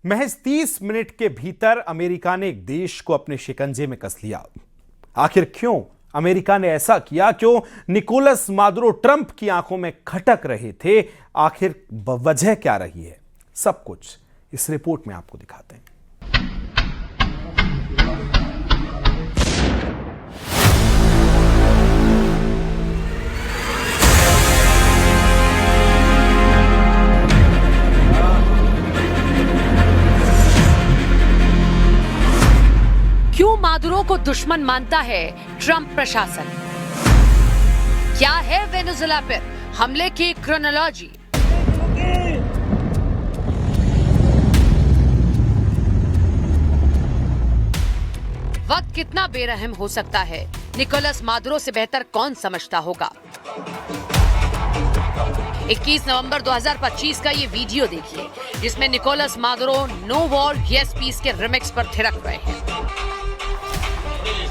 महज 30 मिनट के भीतर अमेरिका ने एक देश को अपने शिकंजे में कस लिया। आखिर क्यों अमेरिका ने ऐसा किया? क्यों निकोलस मादुरो ट्रंप की आंखों में खटक रहे थे? आखिर वजह क्या रही है? सब कुछ इस रिपोर्ट में आपको दिखाते हैं। क्यों मादुरो को दुश्मन मानता है ट्रंप प्रशासन? क्या है वेनेजुएला पर हमले की क्रोनोलॉजी? वक्त कितना बेरहम हो सकता है, निकोलस मादुरो से बेहतर कौन समझता होगा। 21 नवंबर 2025 का ये वीडियो देखिए, जिसमें Nicolas Maduro no war yes peace के रिमिक्स पर थिरक रहे हैं।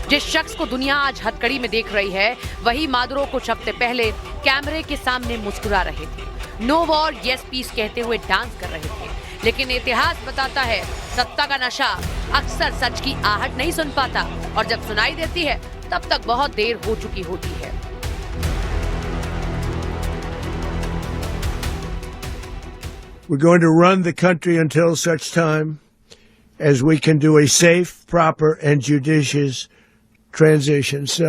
जिस शख्स को दुनिया आज हथकड़ी में देख रही है, वही मादुरो कुछ हफ्ते पहले कैमरे के सामने मुस्कुरा रहे थे, नो वॉर येस पीस कहते हुए डांस कर रहे थे। लेकिन इतिहास बताता है, सत्ता का नशा अक्सर सच की आहट नहीं सुन पाता, और जब सुनाई देती है तब तक बहुत देर हो चुकी होती है। We're going to run the country until such time as we can do a safe, proper, and judicious transition. So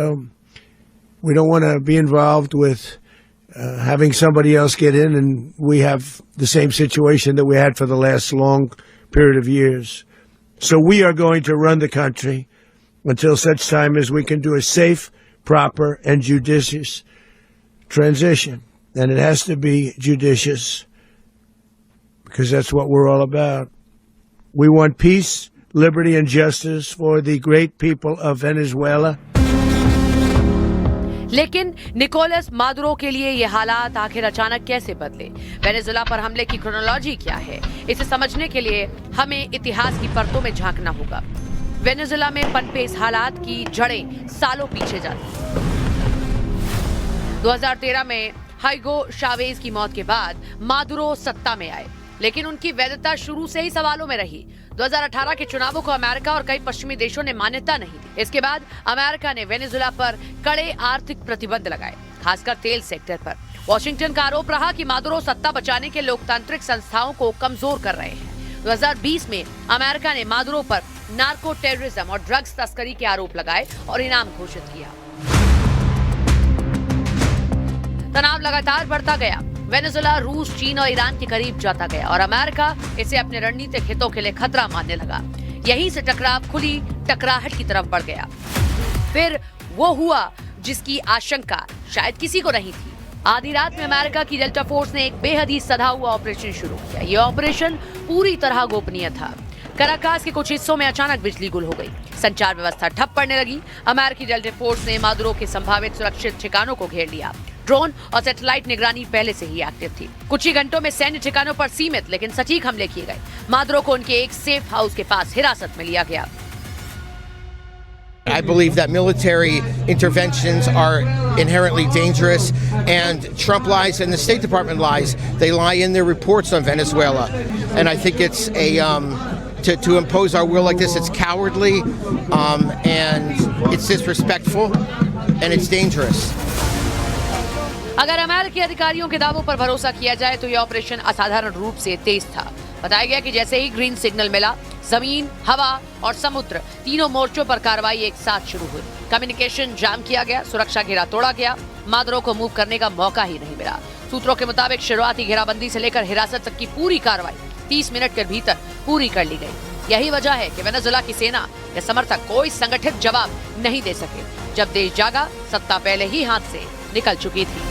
we don't want to be involved with having somebody else get in, and we have the same situation that we had for the last long period of years. So we are going to run the country until such time as we can do a safe, proper, and judicious transition. And it has to be judicious, because that's what we're all about. We want peace, liberty, and justice for the great people of Venezuela. लेकिन Nicolas Maduro के लिए ये हालात आखिर अचानक कैसे बदले? Venezuela पर हमले की क्रोनोलॉजी क्या है? इसे समझने के लिए हमें इतिहास की परतों में झांकना होगा। वेनेजुएला में पनपे इस हालात की जड़ें सालों पीछे जाती। 2013 में हाइगो चावेज की मौत के बाद मादुरो सत्ता में आए, लेकिन उनकी वैधता शुरू से ही सवालों में रही। 2018 के चुनावों को अमेरिका और कई पश्चिमी देशों ने मान्यता नहीं दी। इसके बाद अमेरिका ने वेनेजुएला पर कड़े आर्थिक प्रतिबंध लगाए, खासकर तेल सेक्टर पर। वॉशिंगटन का आरोप रहा कि मादुरो सत्ता बचाने के लोकतांत्रिक संस्थाओं को कमजोर कर रहे हैं। 2020 में अमेरिका ने मादुरो पर नार्को टेररिज्म और ड्रग्स तस्करी के आरोप लगाए और इनाम घोषित किया। तनाव लगातार बढ़ता गया। वेनेजुएला रूस, चीन और ईरान के करीब जाता गया और अमेरिका इसे अपने रणनीतिक हितों के लिए खतरा मानने लगा। यहीं से टकराव खुली टकराहट की तरफ बढ़ गया। फिर वो हुआ जिसकी आशंका शायद किसी को नहीं थी। आधी रात में अमेरिका की डेल्टा फोर्स ने एक बेहद ही सधा हुआ ऑपरेशन शुरू किया। ये ऑपरेशन पूरी तरह गोपनीय था। कराकास के कुछ हिस्सों में अचानक बिजली गुल हो गई, संचार व्यवस्था ठप पड़ने लगी। अमेरिकी डेल्टा फोर्स ने मादुरो के संभावित सुरक्षित ठिकानों को घेर लिया। ड्रोन और सैटेलाइट निगरानी पहले से ही एक्टिव थी। कुछ ही घंटों में सैन्य ठिकानों पर सीमित लेकिन सटीक हमले किए गए। मादुरो को उनके एक सेफ हाउस के पास हिरासत में लिया गया। I believe that military interventions are inherently dangerous, and Trump lies and the State Department lies. They lie in their reports on Venezuela, and I think it's to impose our will like this. It's cowardly, and it's disrespectful, and it's dangerous. अगर अमेरिकी अधिकारियों के दावों पर भरोसा किया जाए तो यह ऑपरेशन असाधारण रूप से तेज था। बताया गया कि जैसे ही ग्रीन सिग्नल मिला, जमीन, हवा और समुद्र तीनों मोर्चों पर कार्रवाई एक साथ शुरू हुई। कम्युनिकेशन जाम किया गया, सुरक्षा घेरा तोड़ा गया, मादुरो को मूव करने का मौका ही नहीं मिला। सूत्रों के मुताबिक शुरुआती घेराबंदी से लेकर हिरासत तक की पूरी कार्रवाई 30 मिनट के भीतर पूरी कर ली गई। यही वजह है कि वेनेजुएला की सेना या समर्थक कोई संगठित जवाब नहीं दे सके। जब देश जागा, सत्ता पहले ही हाथ से निकल चुकी थी।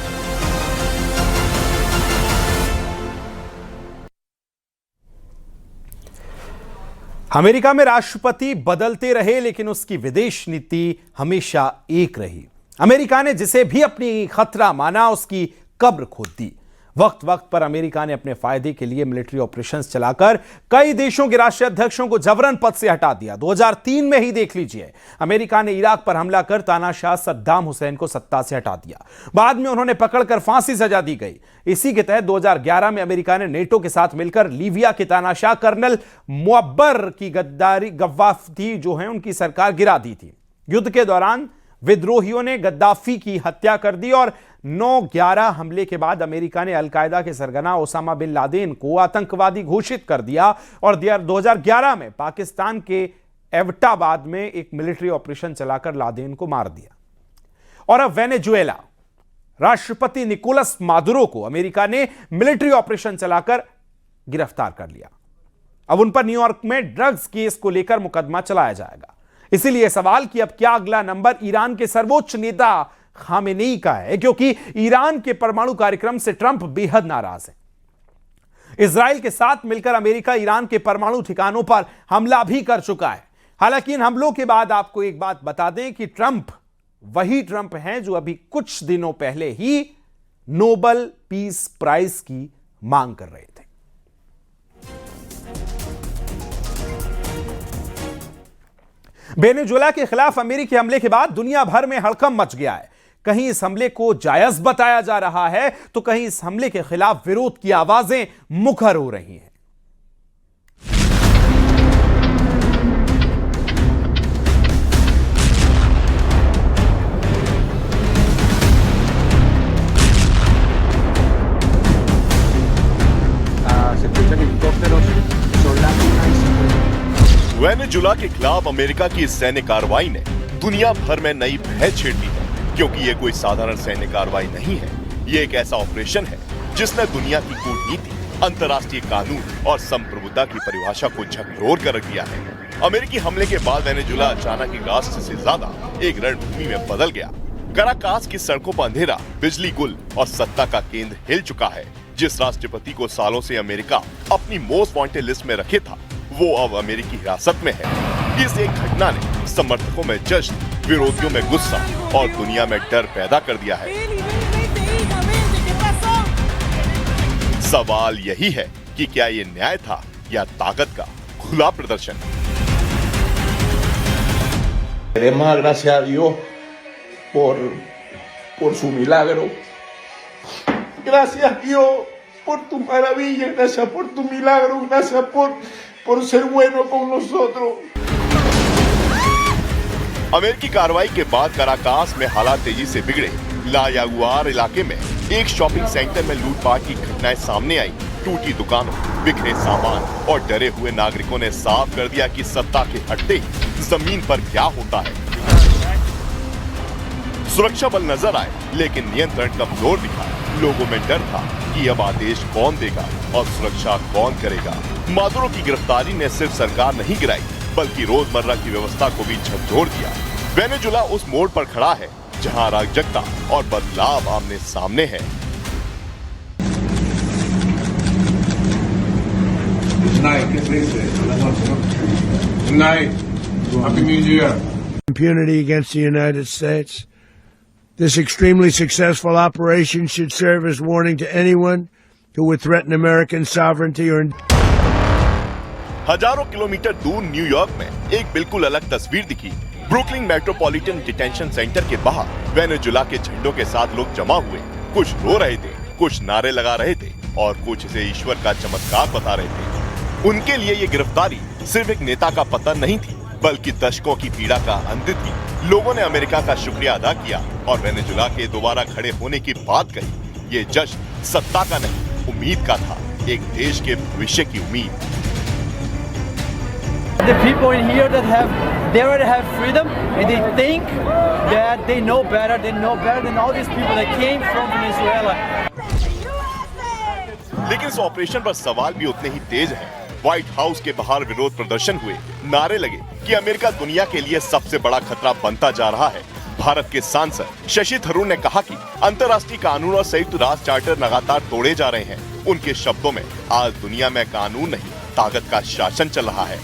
अमेरिका में राष्ट्रपति बदलते रहे, लेकिन उसकी विदेश नीति हमेशा एक रही। अमेरिका ने जिसे भी अपनी खतरा माना, उसकी कब्र खोद दी। वक्त वक्त पर अमेरिका ने अपने फायदे के लिए मिलिट्री ऑपरेशंस चलाकर कई देशों के राष्ट्रीय अध्यक्षों को जबरन पद से हटा दिया। 2003 में ही देख लीजिए, अमेरिका ने इराक पर हमला कर तानाशाह सद्दाम हुसैन को सत्ता से हटा दिया। बाद में उन्होंने पकड़कर फांसी सजा दी गई। इसी के तहत 2011 में अमेरिका ने नेटो के साथ मिलकर लीबिया के तानाशाह कर्नल मुअब्बर की गद्दाफी जो है उनकी सरकार गिरा दी थी। युद्ध के दौरान विद्रोहियों ने गद्दाफी की हत्या कर दी और 9/11 हमले के बाद अमेरिका ने अलकायदा के सरगना ओसामा बिन लादेन को आतंकवादी घोषित कर दिया और 2011 में पाकिस्तान के एबटाबाद में एक मिलिट्री ऑपरेशन चलाकर लादेन को मार दिया। और अब वेनेजुएला, राष्ट्रपति निकोलस मादुरो को अमेरिका ने मिलिट्री ऑपरेशन चलाकर गिरफ्तार कर लिया। अब उन पर न्यूयॉर्क में ड्रग्स केस को लेकर मुकदमा चलाया जाएगा। इसीलिए सवाल कि अब क्या अगला नंबर ईरान के सर्वोच्च नेता खामेनेई का है, क्योंकि ईरान के परमाणु कार्यक्रम से ट्रंप बेहद नाराज है। इजराइल के साथ मिलकर अमेरिका ईरान के परमाणु ठिकानों पर हमला भी कर चुका है। हालांकि इन हमलों के बाद आपको एक बात बता दें कि ट्रंप वही ट्रंप हैं जो अभी कुछ दिनों पहले ही नोबेल पीस प्राइज की मांग कर रहे थे। वेनेजुएला के खिलाफ अमेरिकी हमले के बाद दुनिया भर में हड़कंप मच गया है। कहीं इस हमले को जायज बताया जा रहा है तो कहीं इस हमले के खिलाफ विरोध की आवाजें मुखर हो रही हैं। वेनेजुएला के खिलाफ अमेरिका की सैन्य कार्रवाई ने दुनिया भर में नई बहस छेड़ दी है, क्योंकि ये कोई साधारण सैन्य कार्रवाई नहीं है। ये एक ऐसा ऑपरेशन है जिसने दुनिया की कूटनीति, अंतर्राष्ट्रीय कानून और संप्रभुता की परिभाषा को झकझोर कर रख दिया है। अमेरिकी हमले के बाद वेनेजुएला अचानक एक राष्ट्र से ज्यादा एक रणभूमि में बदल गया। कराकास की सड़कों पर अंधेरा, बिजली गुल और सत्ता का केंद्र हिल चुका है। जिस राष्ट्रपति को सालों से अमेरिका अपनी मोस्ट वांटेड लिस्ट में रखे था, वो अब अमेरिकी हिरासत में है। इस एक घटना ने समर्थकों में जश्न, विरोधियों में गुस्सा और दुनिया में डर पैदा कर दिया है। सवाल यही है कि क्या ये न्याय था या ताकत का खुला प्रदर्शन? Queremos dar gracias a Dios por su milagro. Gracias Dios por tu maravilla, gracias por tu milagro, gracias por ser bueno con nosotros. अमेरिकी कार्रवाई के बाद कराकास में हालात तेजी से बिगड़े। ला यागुआर इलाके में एक शॉपिंग सेंटर में लूटपाट की घटनाएं सामने आई। टूटी दुकानों, बिखरे सामान और डरे हुए नागरिकों ने साफ कर दिया कि सत्ता के हटते ही जमीन पर क्या होता है। सुरक्षा बल नजर आए, लेकिन नियंत्रण कमजोर दिखा। लोगों में डर था कि अब आदेश कौन देगा और सुरक्षा कौन करेगा। मादुरो की गिरफ्तारी ने सिर्फ सरकार नहीं गिराई, बल्कि रोजमर्रा की व्यवस्था को भी झकझोर दिया। वेनेजुएला उस मोड़ पर खड़ा है जहां अराजकता और बदलाव आमने सामने है। Impunity against the United States. This extremely successful operation should serve as warning to anyone who would threaten American sovereignty or हजारों किलोमीटर दूर न्यूयॉर्क में एक बिल्कुल अलग तस्वीर दिखी। ब्रुकलिन मेट्रोपॉलिटन डिटेंशन सेंटर के बाहर वेनेजुएला के झंडों के साथ लोग जमा हुए। कुछ रो रहे थे, कुछ नारे लगा रहे थे और कुछ इसे ईश्वर का चमत्कार बता रहे थे। उनके लिए ये गिरफ्तारी सिर्फ एक नेता का पतन नहीं थी, बल्कि दशकों की पीड़ा का अंत थी। लोगों ने अमेरिका का शुक्रिया अदा किया और वेनेजुएला के दोबारा खड़े होने की बात कही। ये जश्न सत्ता का नहीं, उम्मीद का था, एक देश के भविष्य की उम्मीद। The people in here they already have freedom and they think that they know better than all these people that came from Venezuela. लेकिन इस ऑपरेशन पर सवाल भी उतने ही तेज हैं। व्हाइट हाउस के बाहर विरोध प्रदर्शन हुए, नारे लगे कि अमेरिका दुनिया के लिए सबसे बड़ा खतरा बनता जा रहा है। भारत के सांसद शशि थरूर ने कहा कि अंतर्राष्ट्रीय कानून और संयुक्त राष्ट्र चार्टर लगातार तोड़े जा रहे हैं। उनके शब्दों में आज दुनिया में कानून नहीं, ताकत का शासन चल रहा है।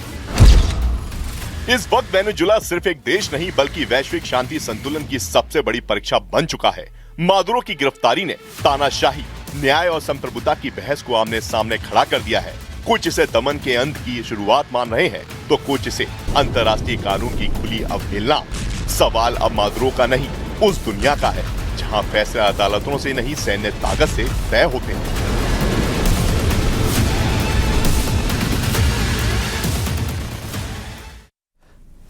इस वक्त वेनेजुएला सिर्फ एक देश नहीं, बल्कि वैश्विक शांति संतुलन की सबसे बड़ी परीक्षा बन चुका है। मादुरो की गिरफ्तारी ने तानाशाही, न्याय और संप्रभुता की बहस को आमने सामने खड़ा कर दिया है। कुछ इसे दमन के अंत की शुरुआत मान रहे हैं, तो कुछ इसे अंतर्राष्ट्रीय कानून की खुली अवहेलना। सवाल अब मादुरो का नहीं, उस दुनिया का है जहां फैसले अदालतों से नहीं, सैन्य ताकत से तय होते हैं।